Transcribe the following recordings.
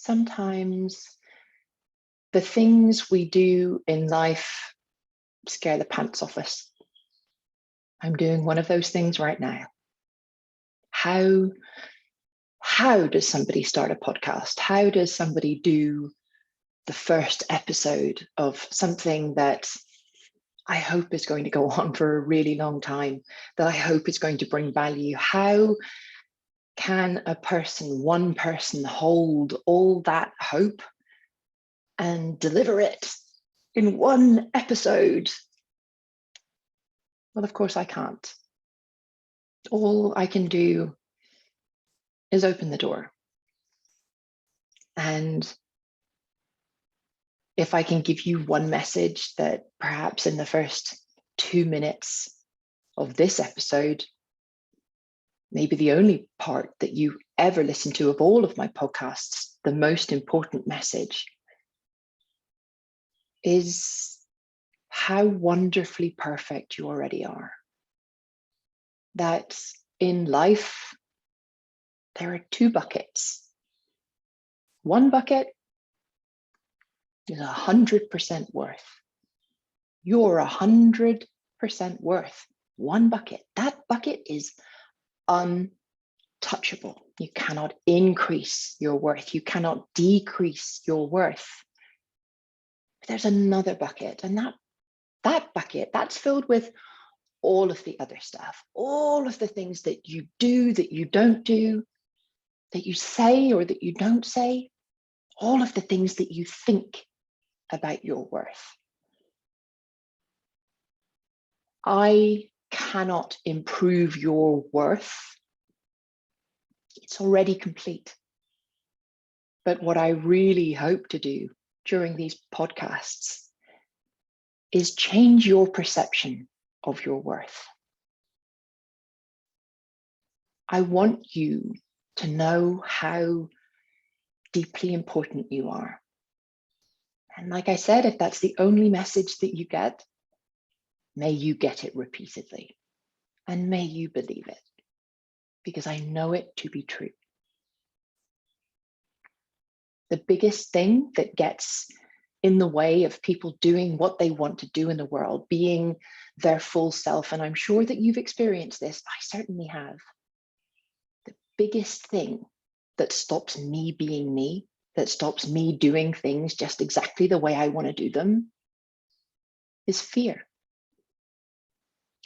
Sometimes the things we do in life scare the pants off us. I'm doing one of those things right now. How does somebody start a podcast? How does somebody do the first episode of something that I hope is going to go on for a really long time, that I hope is going to bring value? How can one person hold all that hope and deliver it in one episode? Well, of course I can't. All I can do is open the door. And if I can give you one message that perhaps in the first 2 minutes of this episode, maybe the only part that you ever listen to of all of my podcasts, the most important message is how wonderfully perfect you already are. That in life, there are 2 buckets. One bucket is 100% worth. You're 100% worth. One bucket. That bucket is untouchable. You cannot increase your worth. You cannot decrease your worth. But there's another bucket, and that bucket, that's filled with all of the other stuff, all of the things that you do, that you don't do, that you say or that you don't say, all of the things that you think about your worth. I cannot improve your worth. It's already complete. But what I really hope to do during these podcasts is change your perception of your worth. I want you to know how deeply important you are. And like I said, if that's the only message that you get, may you get it repeatedly, and may you believe it, because I know it to be true. The biggest thing that gets in the way of people doing what they want to do in the world, being their full self, and I'm sure that you've experienced this, I certainly have. The biggest thing that stops me being me, that stops me doing things just exactly the way I want to do them, is fear.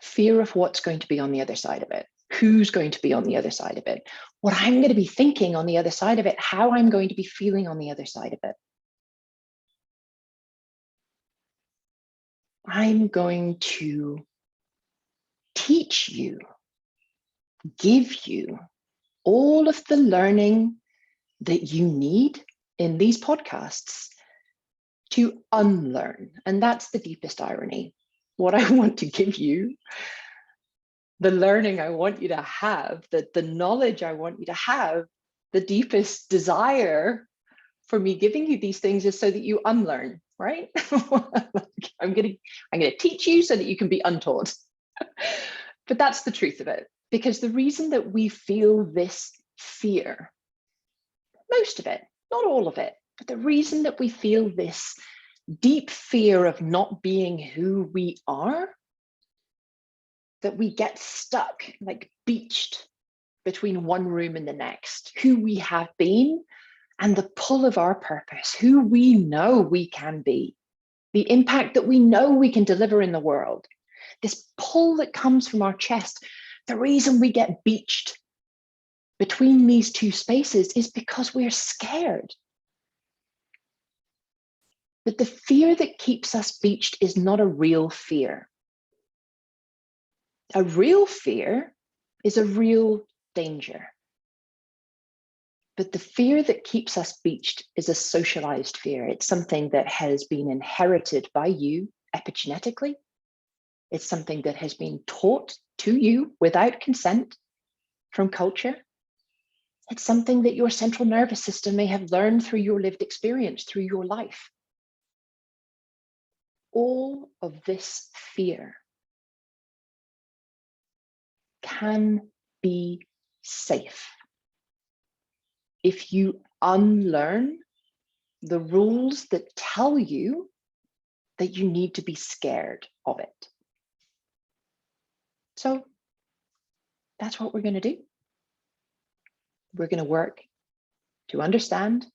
Fear of what's going to be on the other side of it, who's going to be on the other side of it, what I'm going to be thinking on the other side of it, how I'm going to be feeling on the other side of it. I'm going to teach you, give you all of the learning that you need in these podcasts to unlearn. And that's the deepest irony. What I want to give you, the learning I want you to have, the knowledge I want you to have, the deepest desire for me giving you these things is so that you unlearn, right? I'm going to teach you so that you can be untaught. But that's the truth of it, because the reason that we feel this fear, most of it, not all of it, but the reason that we feel this deep fear of not being who we are, that we get stuck, like beached between one room and the next, who we have been and the pull of our purpose, who we know we can be, the impact that we know we can deliver in the world, this pull that comes from our chest. The reason we get beached between these 2 spaces is because we're scared. But the fear that keeps us beached is not a real fear. A real fear is a real danger. But the fear that keeps us beached is a socialized fear. It's something that has been inherited by you epigenetically. It's something that has been taught to you without consent from culture. It's something that your central nervous system may have learned through your lived experience, through your life. All of this fear can be safe if you unlearn the rules that tell you that you need to be scared of it. So that's what we're going to do. We're going to work to understand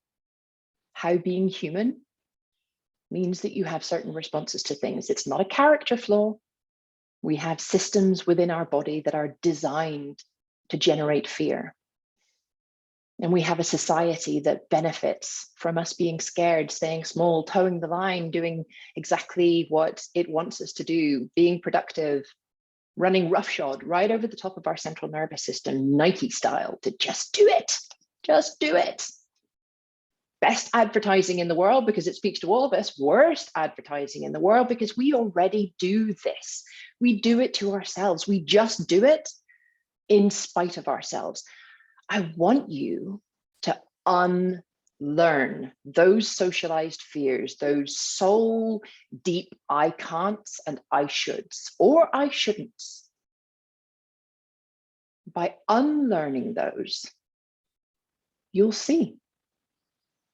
how being human means that you have certain responses to things. It's not a character flaw. We have systems within our body that are designed to generate fear. And we have a society that benefits from us being scared, staying small, towing the line, doing exactly what it wants us to do, being productive, running roughshod right over the top of our central nervous system, Nike style, to just do it. Just do it. Best advertising in the world because it speaks to all of us. Worst advertising in the world because we already do this. We do it to ourselves. We just do it in spite of ourselves. I want you to unlearn those socialized fears, those soul deep I can'ts and I shoulds or I shouldn'ts. By unlearning those, you'll see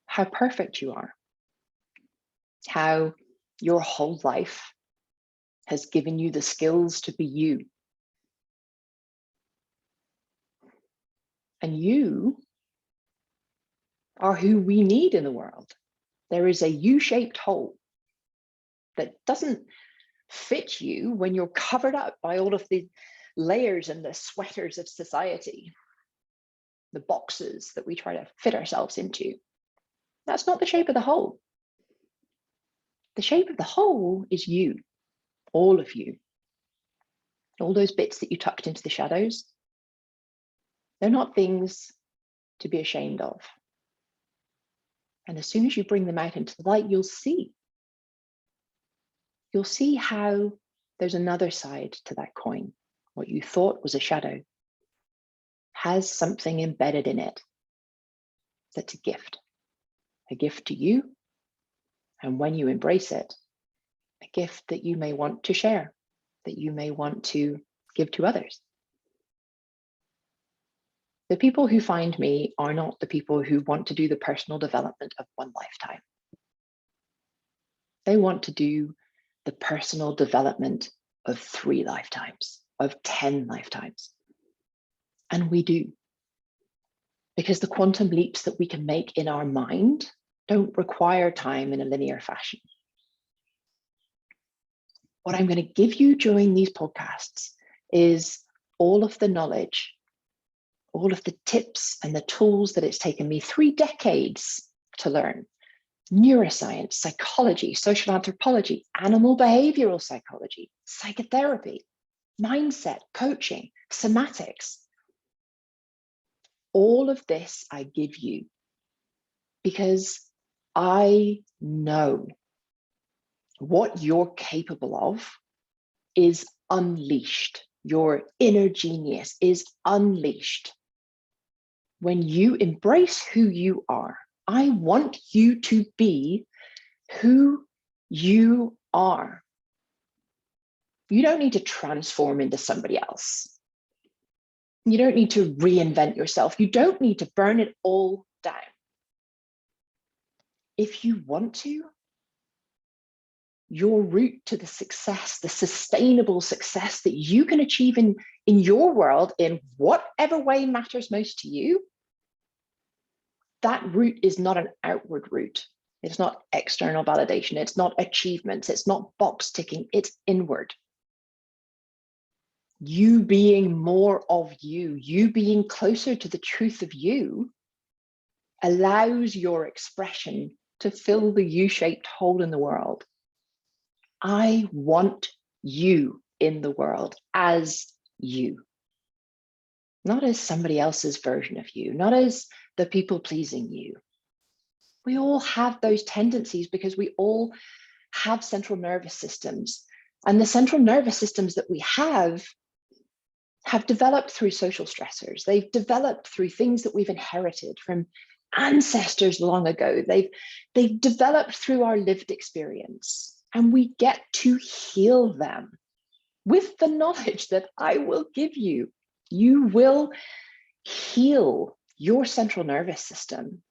how perfect you are, how your whole life has given you the skills to be you. And you are who we need in the world. There is a U-shaped hole that doesn't fit you when you're covered up by all of the layers and the sweaters of society, the boxes that we try to fit ourselves into. That's not the shape of the hole. The shape of the hole is you, all of you. All those bits that you tucked into the shadows, they're not things to be ashamed of. And as soon as you bring them out into the light, you'll see how there's another side to that coin. What you thought was a shadow has something embedded in it that's a gift to you. And when you embrace it, a gift that you may want to share, that you may want to give to others. The people who find me are not the people who want to do the personal development of one lifetime. They want to do the personal development of 3 lifetimes, of 10 lifetimes. And we do. Because the quantum leaps that we can make in our mind don't require time in a linear fashion. What I'm going to give you during these podcasts is all of the knowledge, all of the tips and the tools that it's taken me 3 decades to learn. Neuroscience, psychology, social anthropology, animal behavioral psychology, psychotherapy, mindset, coaching, somatics. All of this I give you because I know what you're capable of is unleashed. Your inner genius is unleashed. When you embrace who you are, I want you to be who you are. You don't need to transform into somebody else. You don't need to reinvent yourself. You don't need to burn it all down. If you want to, your route to the success, the sustainable success that you can achieve in your world in whatever way matters most to you, that route is not an outward route. It's not external validation. It's not achievements. It's not box ticking. It's inward. You being more of you, you being closer to the truth of you, allows your expression to fill the U-shaped hole in the world. I want you in the world as you, not as somebody else's version of you, not as the people-pleasing you. We all have those tendencies because we all have central nervous systems. And the central nervous systems that we have developed through social stressors. They've developed through things that we've inherited from ancestors long ago. They've developed through our lived experience. And we get to heal them with the knowledge that I will give you. You will heal your central nervous system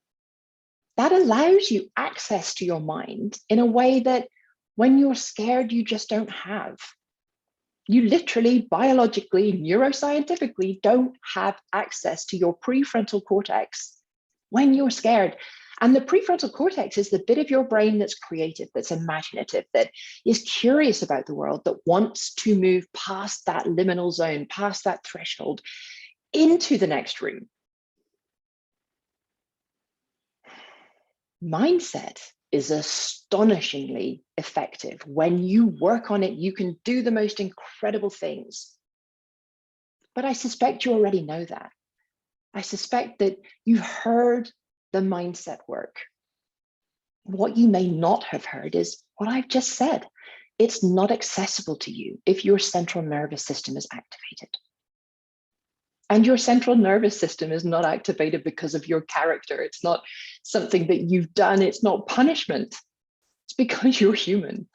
That allows you access to your mind in a way that when you're scared, you just don't have. You literally, biologically, neuroscientifically don't have access to your prefrontal cortex when you're scared. And the prefrontal cortex is the bit of your brain that's creative, that's imaginative, that is curious about the world, that wants to move past that liminal zone, past that threshold, into the next room. Mindset is astonishingly effective. When you work on it, you can do the most incredible things. But I suspect you already know that. I suspect that you've heard the mindset work. What you may not have heard is what I've just said. It's not accessible to you if your central nervous system is activated. And your central nervous system is not activated because of your character. It's not something that you've done. It's not punishment. It's because you're human.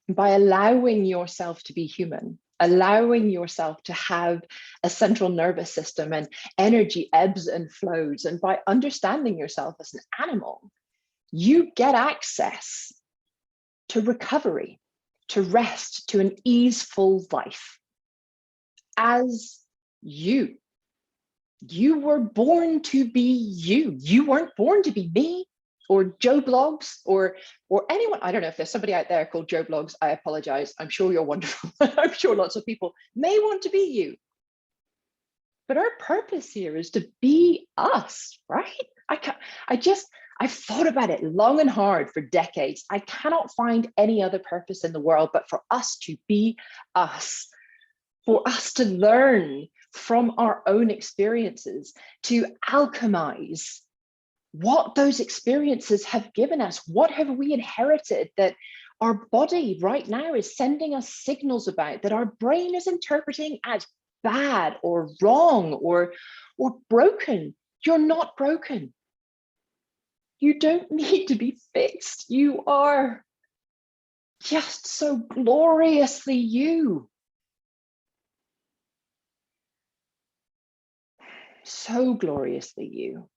By allowing yourself to be human, allowing yourself to have a central nervous system and energy ebbs and flows, and by understanding yourself as an animal, you get access to recovery, to rest, to an easeful life. As you. You were born to be you. You weren't born to be me or Joe Blogs or anyone. I don't know if there's somebody out there called Joe Blogs. I apologize. I'm sure you're wonderful. I'm sure lots of people may want to be you. But our purpose here is to be us, right? I've thought about it long and hard for decades. I cannot find any other purpose in the world but for us to be us, for us to learn from our own experiences, to alchemize what those experiences have given us. What have we inherited that our body right now is sending us signals about, that our brain is interpreting as bad or wrong or broken? You're not broken. You don't need to be fixed. You are just so gloriously you. So gloriously you.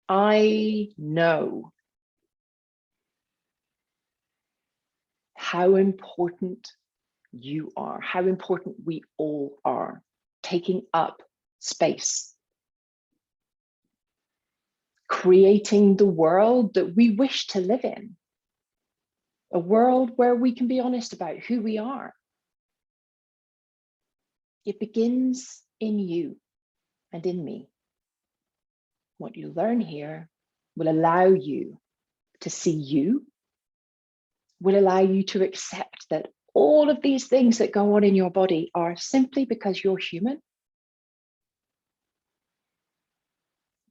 I know how important you are, how important we all are, taking up space, creating the world that we wish to live in, a world where we can be honest about who we are. It begins in you and in me. What you learn here will allow you to see you, will allow you to accept that all of these things that go on in your body are simply because you're human,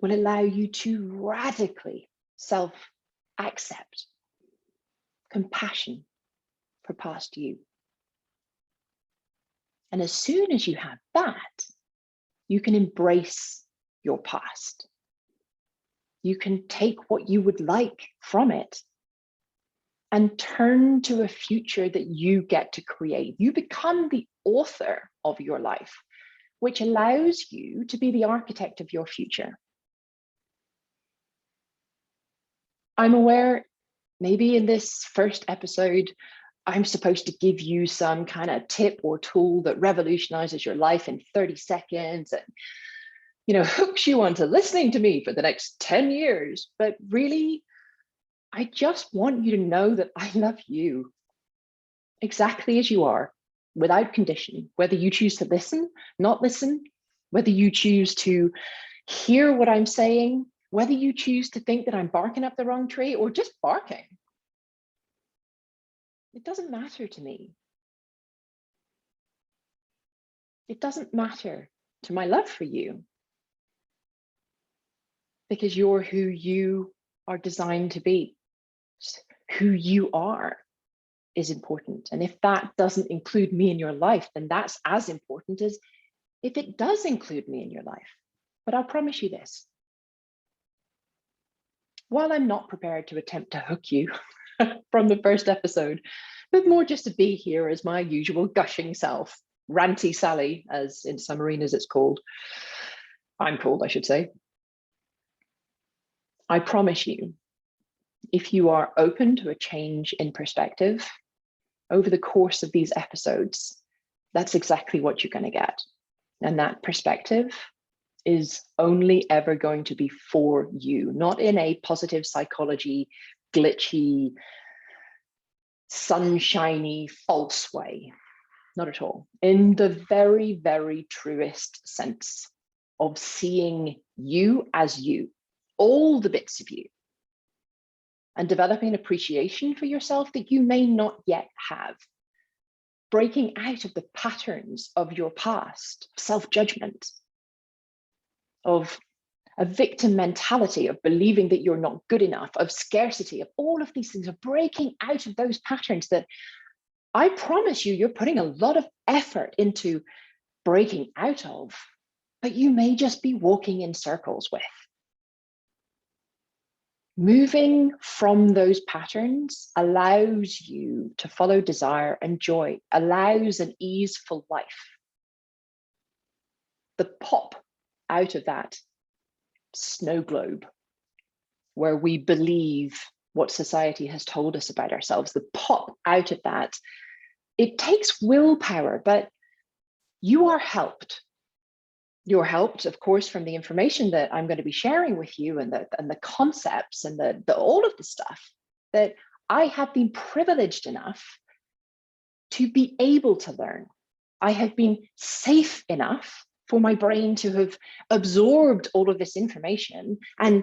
will allow you to radically self-accept compassion for past you. And as soon as you have that, you can embrace your past. You can take what you would like from it and turn to a future that you get to create. You become the author of your life, which allows you to be the architect of your future. I'm aware maybe in this first episode, I'm supposed to give you some kind of tip or tool that revolutionizes your life in 30 seconds and, hooks you onto listening to me for the next 10 years. But really, I just want you to know that I love you exactly as you are, without condition, whether you choose to listen, not listen, whether you choose to hear what I'm saying, whether you choose to think that I'm barking up the wrong tree or just barking. It doesn't matter to me. It doesn't matter to my love for you, because you're who you are designed to be. Who you are is important. And if that doesn't include me in your life, then that's as important as if it does include me in your life. But I'll promise you this. While I'm not prepared to attempt to hook you from the first episode, but more just to be here as my usual gushing self, ranty Sally, as in some arenas it's called. I'm called, I should say. I promise you, if you are open to a change in perspective over the course of these episodes, that's exactly what you're going to get. And that perspective is only ever going to be for you, not in a positive psychology, glitchy, sunshiny, false way. Not at all. In the very, very truest sense of seeing you as you, all the bits of you, and developing an appreciation for yourself that you may not yet have. Breaking out of the patterns of your past, self-judgment, of a victim mentality, of believing that you're not good enough, of scarcity, of all of these things, of breaking out of those patterns that I promise you, you're putting a lot of effort into breaking out of, but you may just be walking in circles with. Moving from those patterns allows you to follow desire and joy, allows an easeful life. The pop out of that snow globe where we believe what society has told us about ourselves, the pop out of that, it takes willpower, but you are helped. You're helped, of course, from the information that I'm going to be sharing with you and the concepts and the all of the stuff that I have been privileged enough to be able to learn. I have been safe enough for my brain to have absorbed all of this information and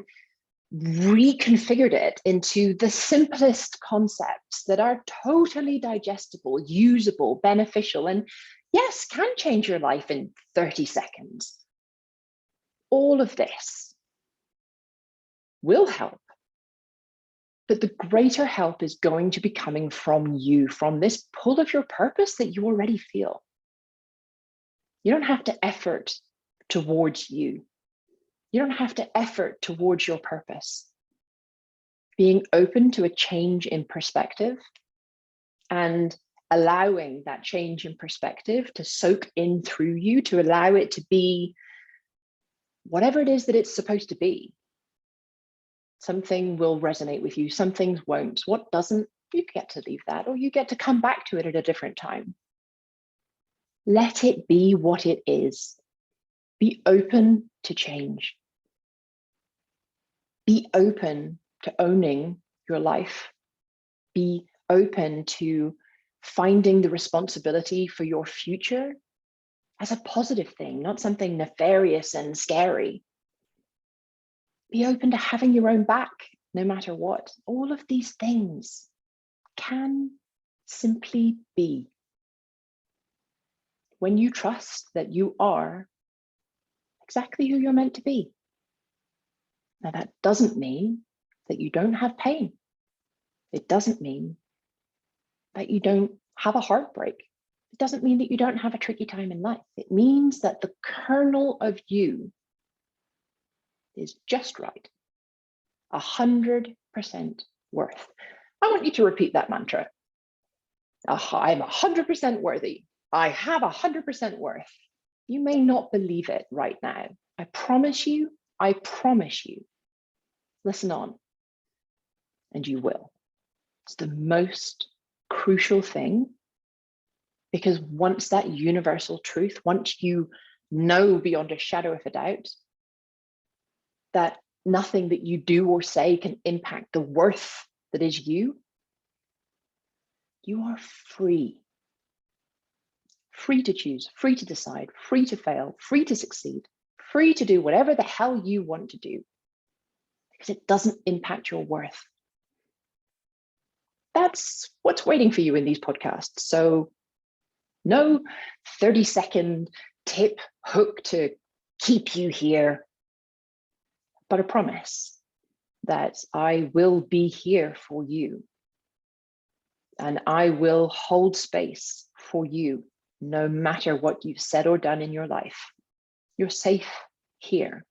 reconfigured it into the simplest concepts that are totally digestible, usable, beneficial, and yes, can change your life in 30 seconds. All of this will help, but the greater help is going to be coming from you, from this pull of your purpose that you already feel. You don't have to effort towards you. You don't have to effort towards your purpose. Being open to a change in perspective and allowing that change in perspective to soak in through you, to allow it to be whatever it is that it's supposed to be. Something will resonate with you, some things won't. What doesn't, you get to leave that, or you get to come back to it at a different time. Let it be what it is. Be open to change. Be open to owning your life. Be open to finding the responsibility for your future as a positive thing, not something nefarious and scary. Be open to having your own back, no matter what. All of these things can simply be when you trust that you are exactly who you're meant to be. Now, that doesn't mean that you don't have pain. It doesn't mean that you don't have a heartbreak. It doesn't mean that you don't have a tricky time in life. It means that the kernel of you is just right, 100% worth. I want you to repeat that mantra. I'm 100% worthy. I have 100% worth. You may not believe it right now. I promise you, listen on, and you will. It's the most crucial thing, because once that universal truth, once you know beyond a shadow of a doubt that nothing that you do or say can impact the worth that is you, you are free. Free to choose, free to decide, free to fail, free to succeed, free to do whatever the hell you want to do, because it doesn't impact your worth. That's what's waiting for you in these podcasts. So no 30-second tip hook to keep you here, but a promise that I will be here for you. And I will hold space for you, no matter what you've said or done in your life. You're safe here.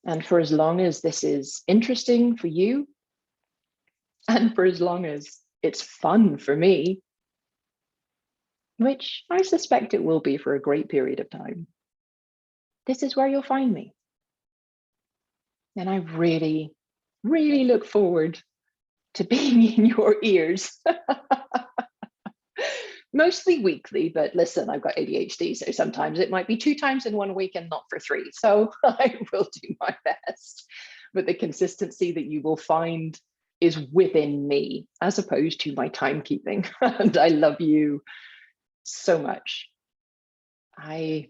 And for as long as this is interesting for you, and for as long as it's fun for me, which I suspect it will be for a great period of time, this is where you'll find me. And I really, really look forward to being in your ears. Mostly weekly, but listen, I've got ADHD, so sometimes it might be 2 times in 1 week and not for 3. So I will do my best. But the consistency that you will find is within me as opposed to my timekeeping. And I love you so much. I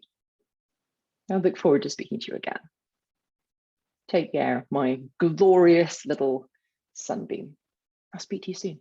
look forward to speaking to you again. Take care, my glorious little sunbeam. I'll speak to you soon.